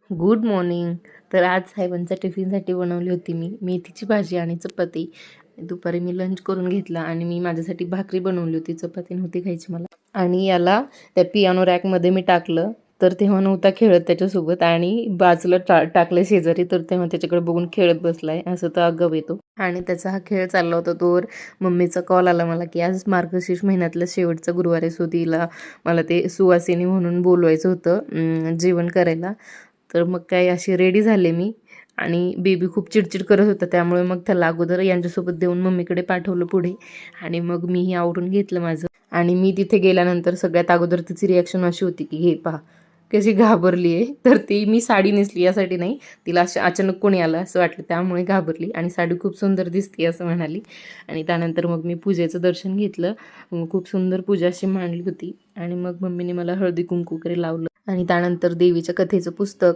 Good morning. तर आज साहेबांच्या टिफिनसाठी बनवली होती मी मेथीची भाजी आणि चपाती. दुपारी मी लंच करून घेतला आणि मी माझ्यासाठी भाकरी बनवली होती, चपाती नव्हती खायची मला. आणि याला त्या पियानो रॅकमध्ये मी टाकलं, तर तेव्हा नव्हता खेळत त्याच्यासोबत आणि बाजूला टाकलं शेजारी, तर तेव्हा त्याच्याकडे बघून खेळत बसलाय. असं तर आगाऊ येतो. आणि त्याचा हा खेळ चालला होता तोवर मम्मीचा कॉल आला मला की आज मार्गशीर्ष महिन्यातला शेवटचा गुरुवार आहे, सो तिला मला ते सुवासिनी म्हणून बोलवायचं होतं जेवण करायला. तर मग काय अशी रेडी झाले मी आणि बेबी खूप चिडचिड करत होता, त्यामुळे मग त्याला अगोदर यांच्यासोबत देऊन मम्मीकडे पाठवलं पुढे. आणि मग मीही आवरून घेतलं माझं. आणि मी तिथे गेल्यानंतर सगळ्यात अगोदर तिची रिॲक्शन अशी होती की हे पहा कशी घाबरली आहे. तर ती मी साडी नेसली यासाठी नाही, तिला असं अचानक कोणी आलं असं वाटलं त्यामुळे घाबरली. आणि साडी खूप सुंदर दिसते असं म्हणाली. आणि त्यानंतर मग मी पूजेचं दर्शन घेतलं. खूप सुंदर पूजा अशी मांडली होती. आणि मग मम्मीने मला हळदी कुंकू वगैरे लावलं. आणि त्यानंतर देवीच्या कथेचं पुस्तक